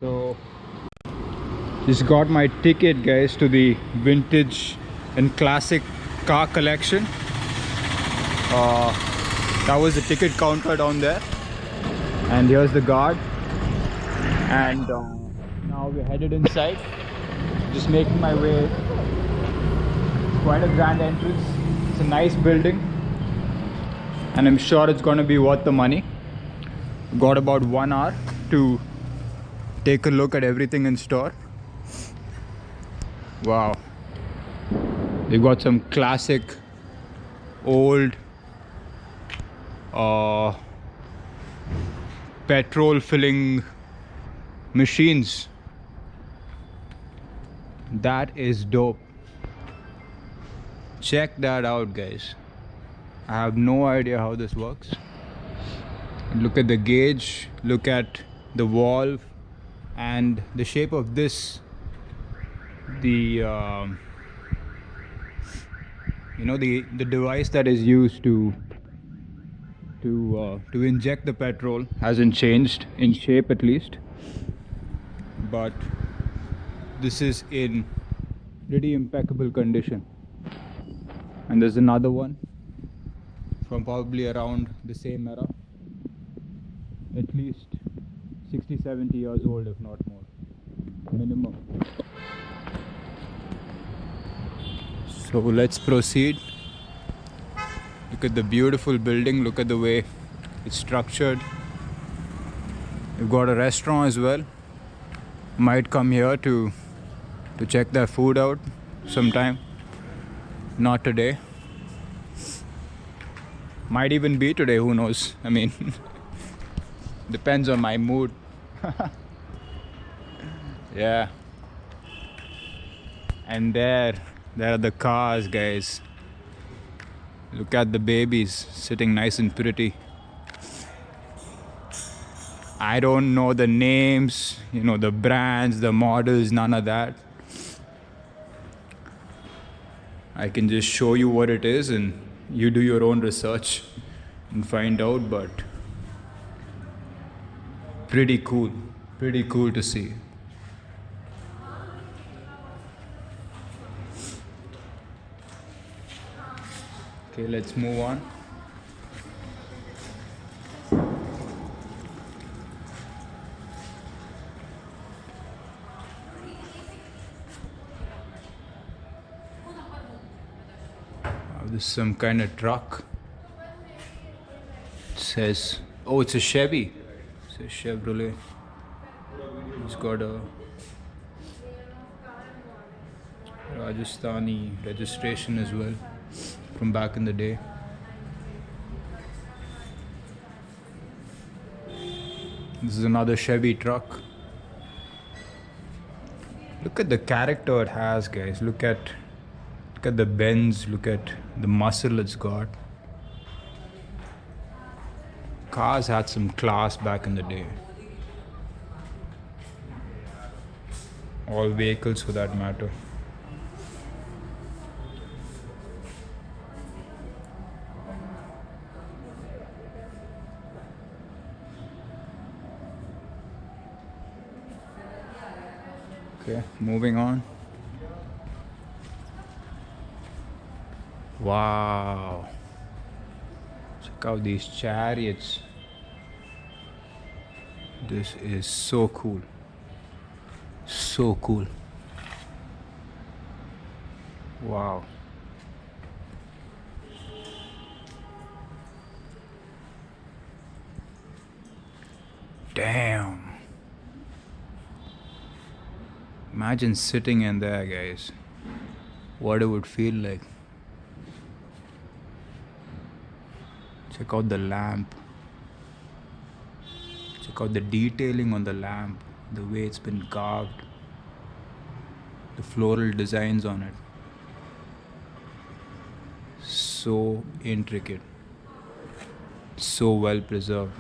So just got my ticket, guys, to the vintage and classic car collection. That was the ticket counter down there, and here's the guard. And now we're headed inside. Just making my way. Quite a grand entrance. It's a nice building, and I'm sure it's going to be worth the money. Got about 1 hour to take a look at everything in store. Wow, they've got some classic old petrol filling machines. That is dope. Check that out, guys. I have no idea how this works. Look at the gauge, look at the valve, and the shape of this, the the device that is used to inject the petrol hasn't changed in shape, at least, but this is in pretty impeccable condition. And there's another one from probably around the same era, at least 60-70 years old, if not more, minimum. So let's proceed. Look at the beautiful building, look at the way it's structured. We've got a restaurant as well. Might come here to check their food out sometime. Not today. Might even be today, who knows? I mean, depends on my mood. Yeah. And there are the cars, guys. Look at the babies sitting nice and pretty. I don't know the names, the brands, the models, none of that. I can just show you what it is and you do your own research and find out, but pretty cool to see. Okay, let's move on. This is some kind of truck. It says, oh, it's a Chevy. It says Chevrolet. It's got a Rajasthani registration as well, from back in the day. This is another Chevy truck. Look at the character it has, guys. Look at the bends, look at the muscle it's got. Cars had some class back in the day. All vehicles for that matter. Okay, moving on. Wow. Check out these chariots. This is so cool. So cool. Wow. Damn. Imagine sitting in there, guys. What it would feel like. Check out the lamp. Check out the detailing on the lamp, the way it's been carved, the floral designs on it. So intricate, so well preserved.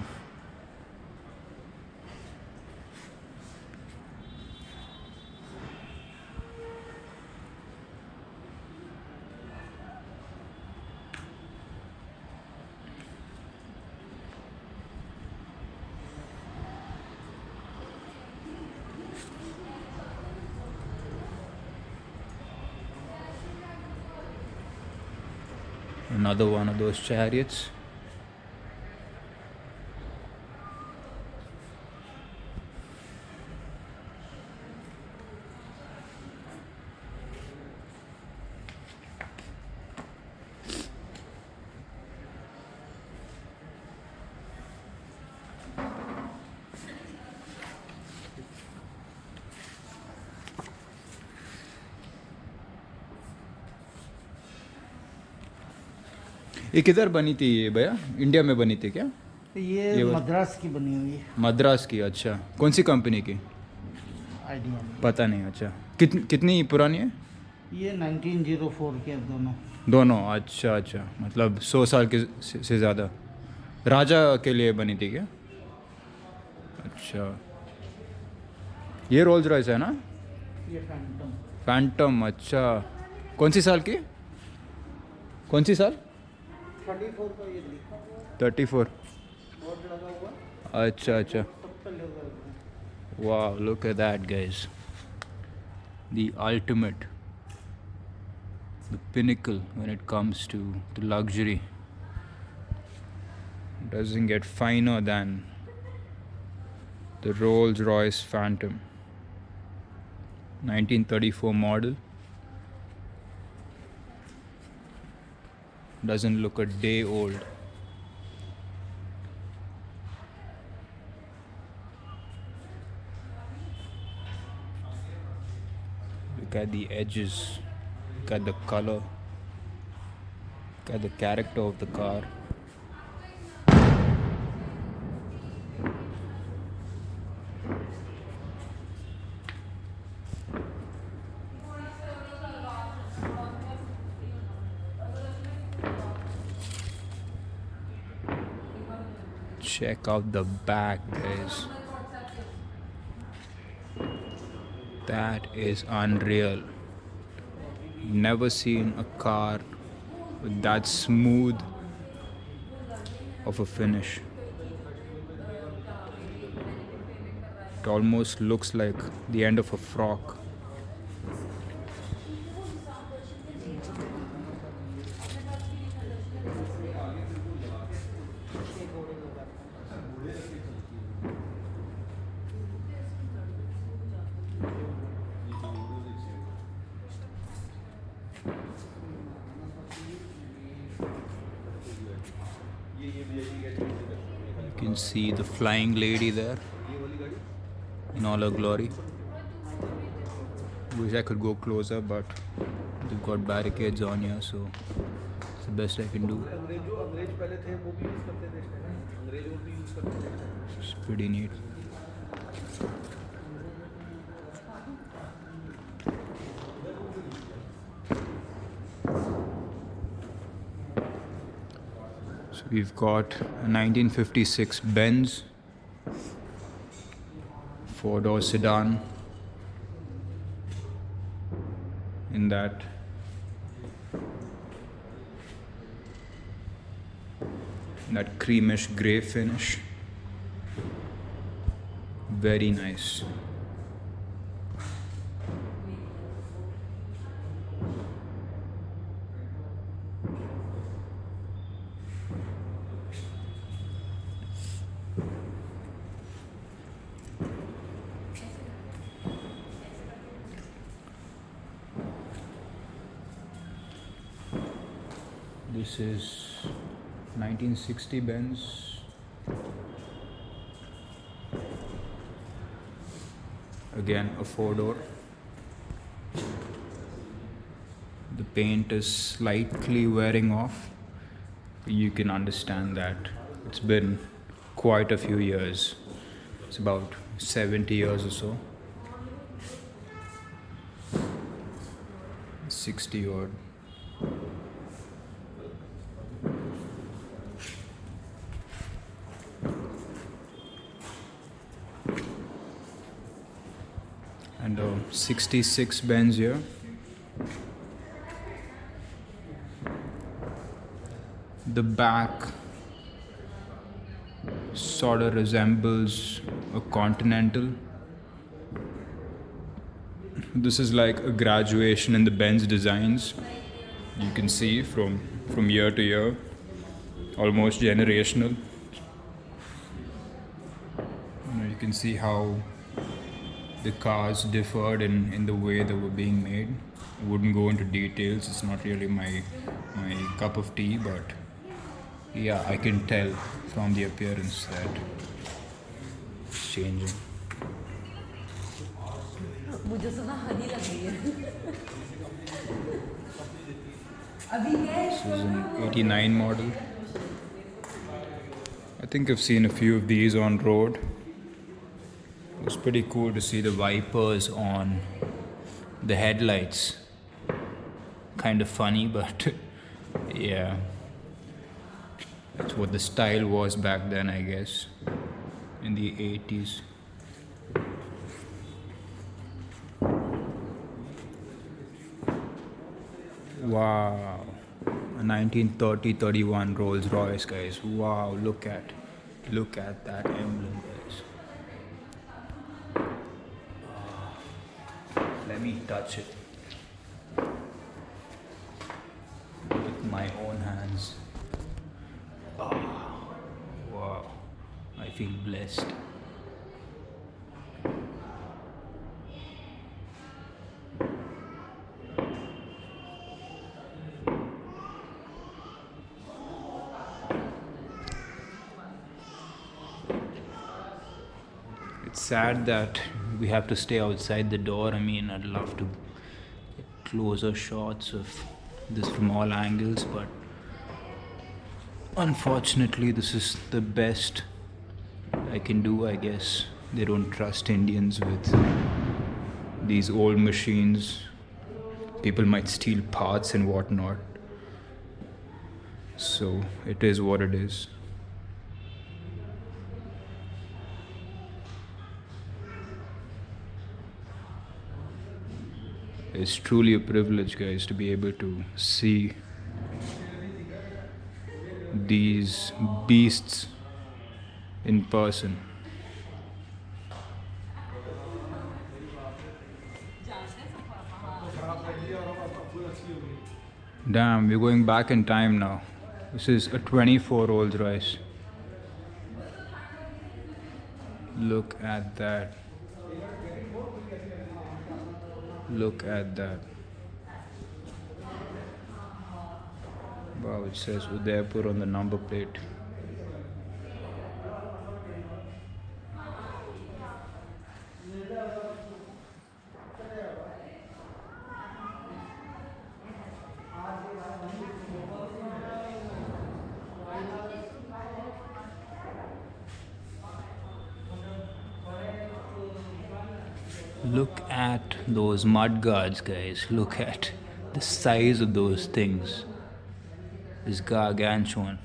Another one of those chariots. ये किधर बनी थी ये भैया? India में बनी थी क्या? ये मद्रास की बनी हुई है। मद्रास की, अच्छा। कौन सी कंपनी की? आइडिया नहीं। पता नहीं। अच्छा, कितनी पुरानी है? ये 1904 के दोनों। दोनों, अच्छा अच्छा, मतलब 100 साल के से ज़्यादा। राजा के लिए बनी थी क्या? अच्छा, ये रोल्स रॉयस है ना? ये फैंटम। फैंटम, अच्छा। कौन सी साल की? कौन सी साल? 34 का ये लिखा हुआ है। 34। बोर्ड लगा हुआ। अच्छा अच्छा। Wow, look at that, guys. The ultimate, the pinnacle when it comes to luxury. Doesn't get finer than the Rolls-Royce Phantom. 1934 model. Doesn't look a day old. Look at the edges, look at the color, look at the character of the car. Check out the back, guys. That is unreal. Never seen a car with that smooth of a finish. It almost looks like the end of a frock. You can see the flying lady there in all her glory. Wish I could go closer, but they've got barricades on here, so it's the best I can do. It's pretty neat. So we've got a 1956 Benz 4-door sedan in that creamish grey finish. Very nice. This is 1960 Benz. Again, a 4-door. The paint is slightly wearing off. You can understand that it's been quite a few years. It's about 70 years or so. 60 odd. And a 66 Benz here. The back sort of resembles a Continental. This is like a graduation in the Benz designs. You can see from from year to year, almost generational. You can see how the cars differed in the way they were being made. I wouldn't go into details, it's not really my cup of tea, but yeah, I can tell from the appearance that it's changing. मुझे सुना हनी लग रही है अभी क्या है This is an 89 model. I think I've seen a few of these on road. It was pretty cool to see the wipers on the headlights. Kind of funny, but yeah, that's what the style was back then, I guess, in the 80s. Wow, a 1930-31 Rolls Royce, guys. Wow, look at that emblem, guys. Let me touch it with my own hands. Wow, I feel blessed. It's sad that we have to stay outside the door. I mean, I'd love to get closer shots of this from all angles, but unfortunately, this is the best I can do, I guess. They don't trust Indians with these old machines. People might steal parts and whatnot. So, it is what it is. It's truly a privilege, guys, to be able to see these beasts in person. Damn, we're going back in time now. This is a 24 Rolls Royce. Look at that. Look at that. Wow, it says Udaipur on the number plate. Look at those mud guards, guys. Look at the size of those things. It's gargantuan.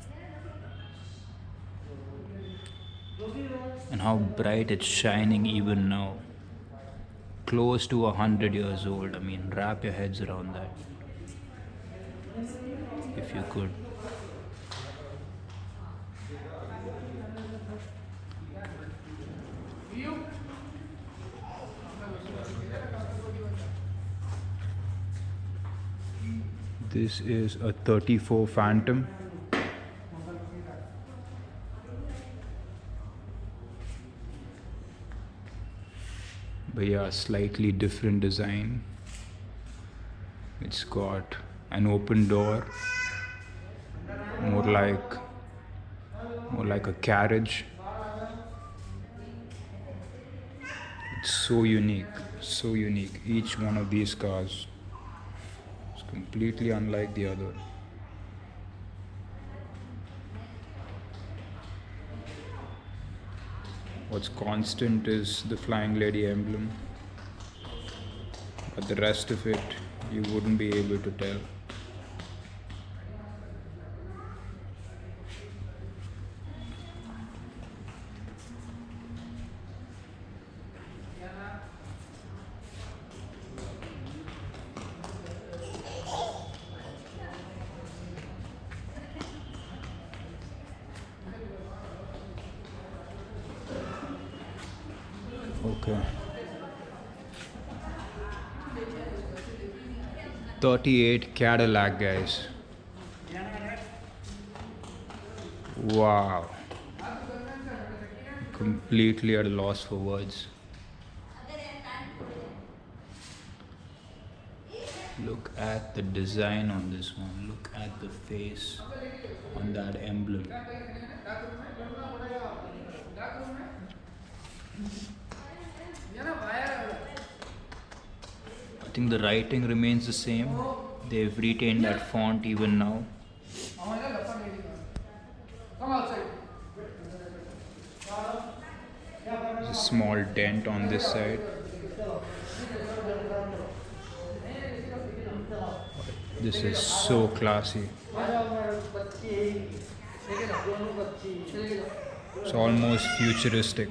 And how bright it's shining even now. Close to 100 years old. I mean, wrap your heads around that. If you could. This is a 34 Phantom. But yeah, slightly different design. It's got an open door, more like a carriage. It's so unique, so unique. Each one of these cars is completely unlike the other. What's constant is the Flying Lady emblem, but the rest of it you wouldn't be able to tell. Okay. 38 Cadillac, guys. Wow. Completely at a loss for words. Look at the design on this one. Look at the face on that emblem. I think the writing remains the same. They've retained that font even now. There's a small dent on this side. This is so classy. It's almost futuristic.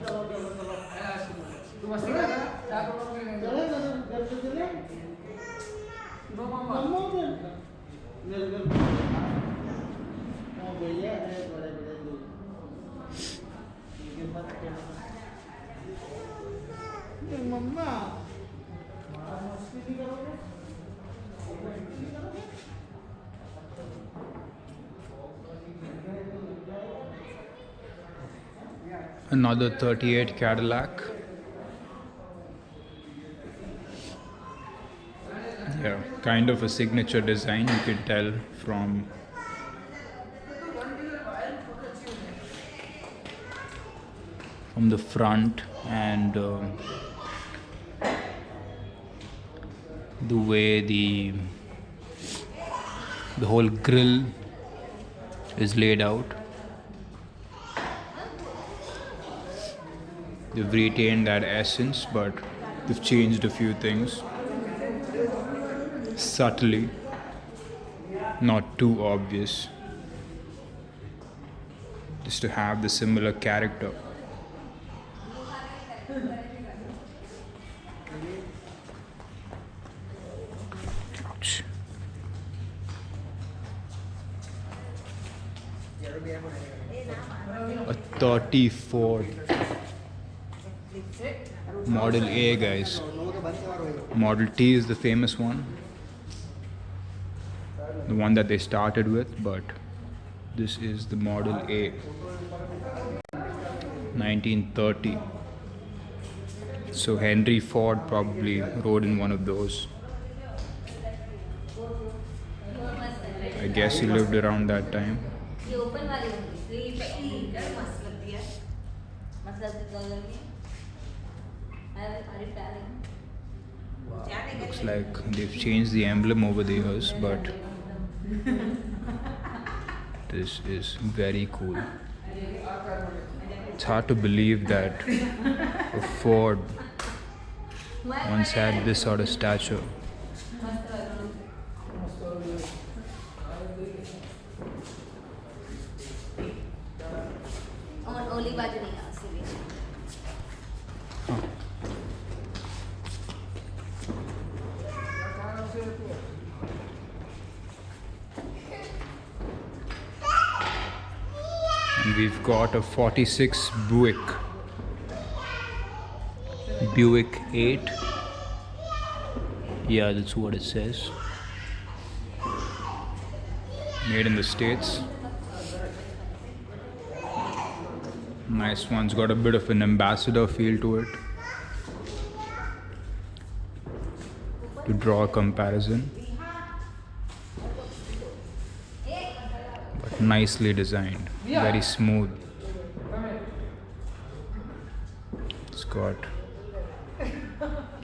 Another 38 Cadillac. Yeah, kind of a signature design, you can tell from the front, and the way the whole grille is laid out. They've retained that essence, but they've changed a few things subtly, not too obvious, just to have the similar character. Ouch. A 34 Model A, guys. Model T is the famous one, the one that they started with, but this is the Model A, 1930. So Henry Ford probably rode in one of those. I guess he lived around that time. ये open वाली होगी, ये पहली मस्त लगती है, मतलब colour में। Looks like they've changed the emblem over the years, but this is very cool. It's hard to believe that a Ford once had this sort of stature. ओली बाजू नहीं आ सीधी। And we've got a 46 Buick 8. Yeah, that's what it says. Made in the States. Nice one's got a bit of an ambassador feel to it. To draw a comparison. But nicely designed. Very smooth. It's got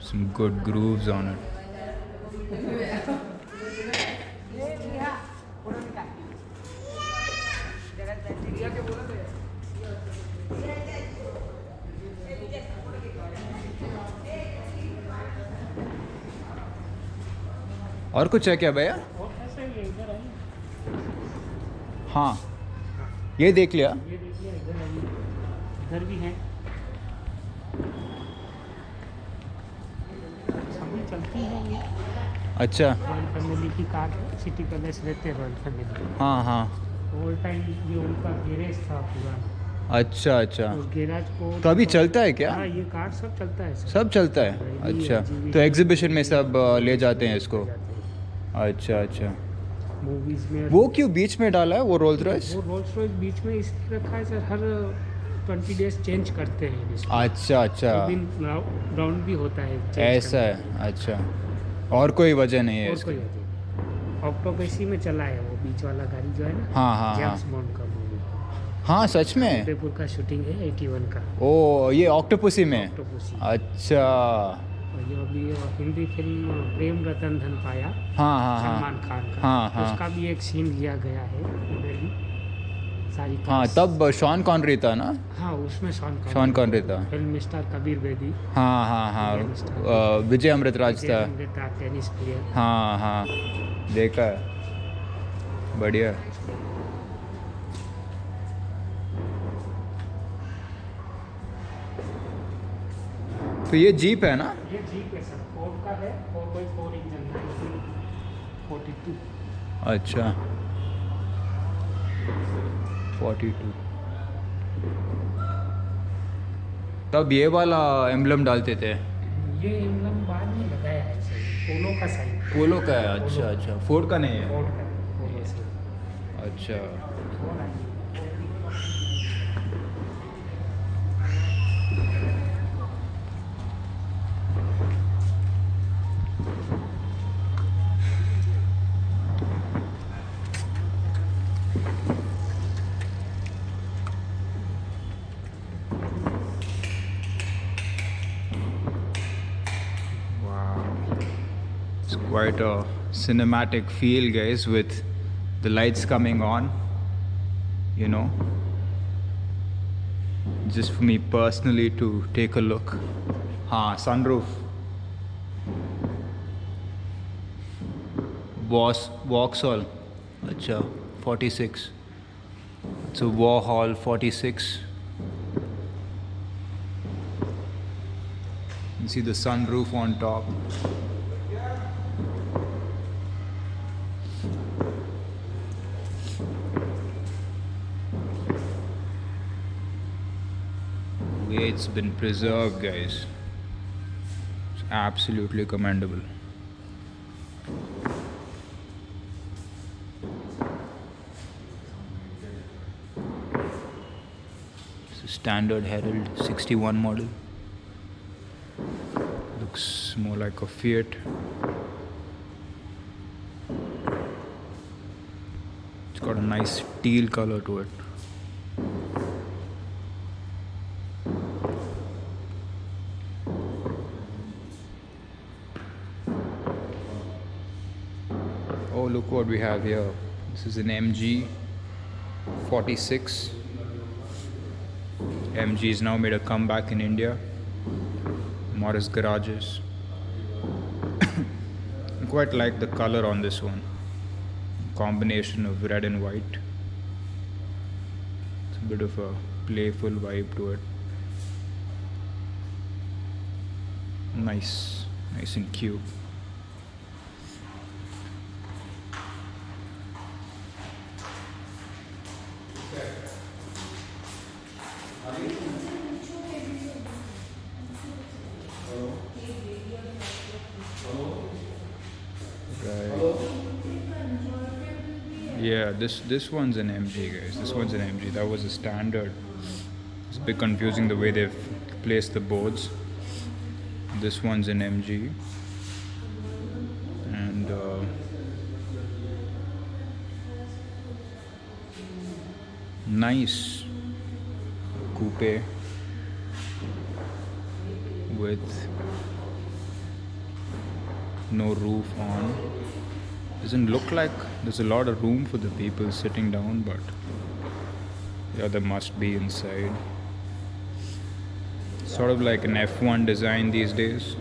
some good grooves on it. और कुछ है क्या भैया? हाँ, ये देख लिया। इधर भी है, सभी चलती है ये। अच्छा। रॉयल फैमिली की कार, सिटी पैलेस रहते हैं रॉयल फैमिली। हाँ हाँ। ऑल टाइम ये उनका गैरेज था पूरा। अच्छा अच्छा। उस गैराज को तो अभी चलता है क्या? हाँ, ये कार सब चलता है। सब चलता है। अच्छा, तो एग्जीबिशन में सब ले जाते हैं इसको। अच्छा अच्छा, मूवीज में। वो क्यों बीच में डाला है वो रोल्स रॉयस? वो रोल्स रॉयस बीच में इसलिए रखा है सर, हर 20 डेज चेंज करते हैं इसको। अच्छा अच्छा, एक दिन राउंड भी होता है change ऐसा करने है, अच्छा। और कोई वजह नहीं का। है और इसकी? कोई वजह। ऑक्टोपसी में चला है वो बीच वाला गाड़ी जो है ना, हाँ हाँ हाँ जेम्स बॉन्ड का मूवी। हाँ, सच में? उदयपुर का शूटिंग है 81 का। ओ, ये ऑक्टोपसी में? ऑक्टोपसी। अच्छा। और ये अभी हिंदी फिल्म प्रेम रतन धन पाया, हाँ हाँ हाँ सलमान खान का, हाँ हाँ उसका भी एक सीन लिया गया है उधर ही, सारी हाँ, cast। तब शॉन कॉनरी था ना? हाँ उसमें शॉन कॉनरी था। फिल्म स्टार कबीर बेदी, हाँ हाँ हाँ, विजय अमृतराज था। Tennis player. हाँ हाँ, देखा है, बढ़िया। तो ये जीप है ना? ये जीप है सर, फोर्ड का है, 4x4 इंजन है, 42। अच्छा, 42। तब ये वाला एम्बलम डालते थे? ये एम्बलम बाद में लगाया है सर, पोलो का साइड। पोलो का है, अच्छा अच्छा, फोर्ड का नहीं है? फोर्ड का है, पोलो से। अच्छा। It's quite a cinematic feel, guys, with the lights coming on, you know, just for me personally to take a look. हाँ, sunroof. Vauxhall. अच्छा, 46. So Warhol 46. You see the sunroof on top. Way it's been preserved, guys. It's absolutely commendable. It's a standard Herald 61 model. Looks more like a Fiat. It's got a nice teal color to it. Oh, look what we have here. This is an MG 46. MG has now made a comeback in India. Morris garages. I quite like the color on this one. Combination of red and white. It's a bit of a playful vibe to it. Nice and cute. Yeah, this one's an MG, guys. This one's an MG. That was a standard. It's a bit confusing the way they've placed the boards. This one's an MG, and nice coupe with no roof on. Doesn't look like there's a lot of room for the people sitting down, but yeah, there must be inside. Sort of like an F1 design these days.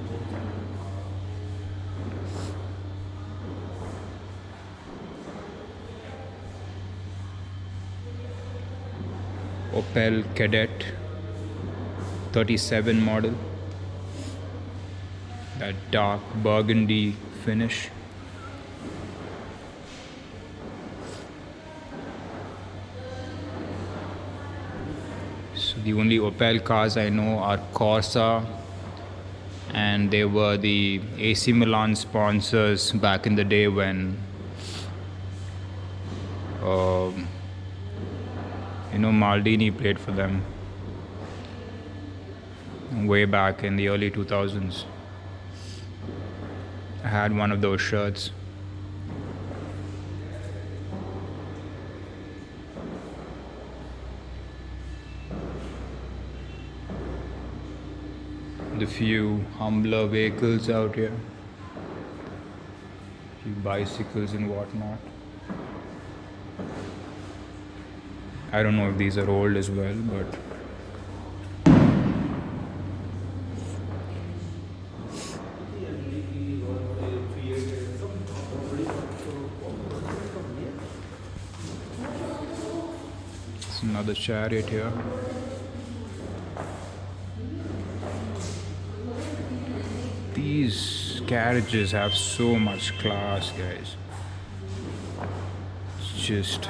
Opel Kadett 37 model. That dark burgundy finish. So the only Opel cars I know are Corsa, and they were the AC Milan sponsors back in the day when Um, Maldini played for them way back in the early 2000s. I had one of those shirts. The few humbler vehicles out here, few bicycles and whatnot. I don't know if these are old as well, but it's another chariot here. These carriages have so much class, guys. It's just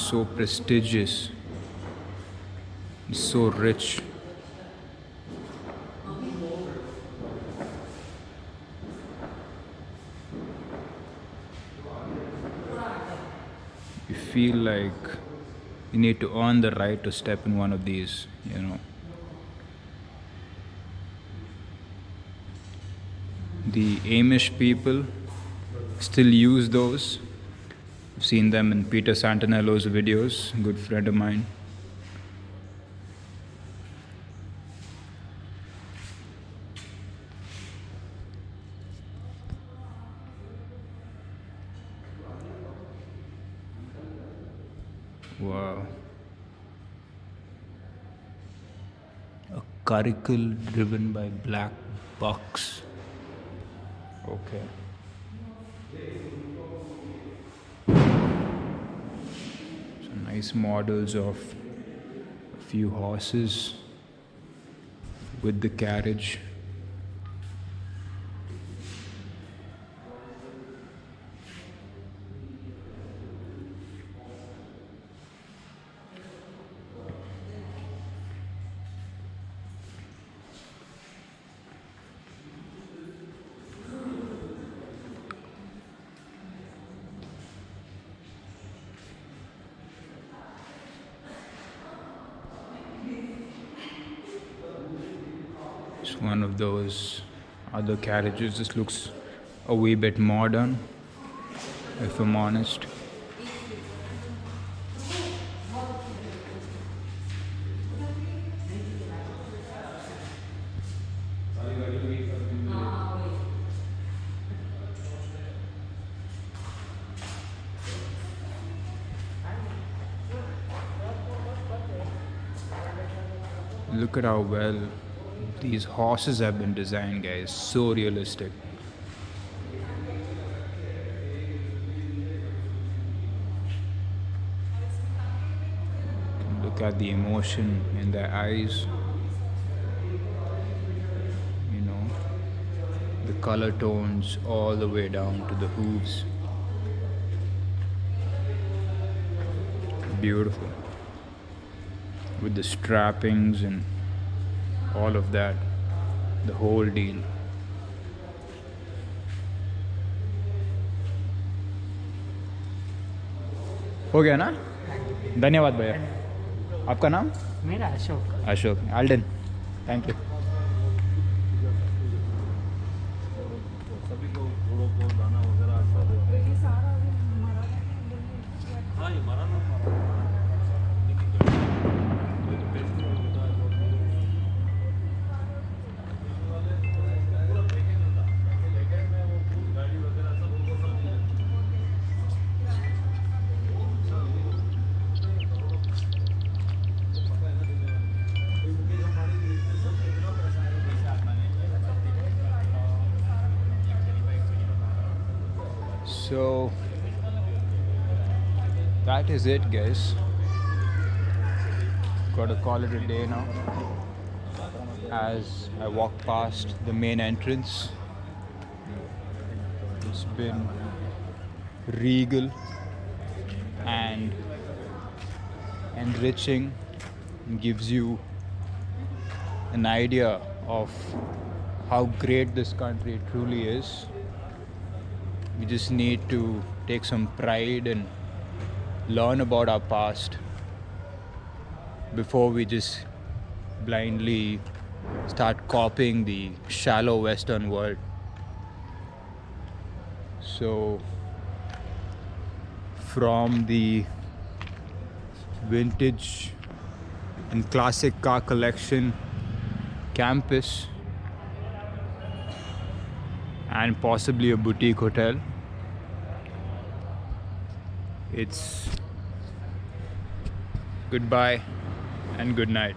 so prestigious, so rich. You feel like you need to earn the right to step in one of these. The Amish people still use those. I've seen them in Peter Santanello's videos, a good friend of mine. Wow. A curricle driven by black bucks. Okay. Some nice models of a few horses with the carriage. It's one of those other carriages. This looks a wee bit modern, if I'm honest. Look at how well these horses have been designed, guys. So realistic. Look at the emotion in their eyes. The color tones all the way down to the hooves. Beautiful. With the strappings and all of that, the whole deal. हो गया ना? धन्यवाद भैया. आपका नाम? मेरा Ashok. Ashok. Alden. Thank you. So that is it, guys. Gotta call it a day now. As I walk past the main entrance, it's been regal and enriching, gives you an idea of how great this country truly is. We just need to take some pride and learn about our past before we just blindly start copying the shallow Western world. So, from the vintage and classic car collection campus and possibly a boutique hotel, it's goodbye and good night.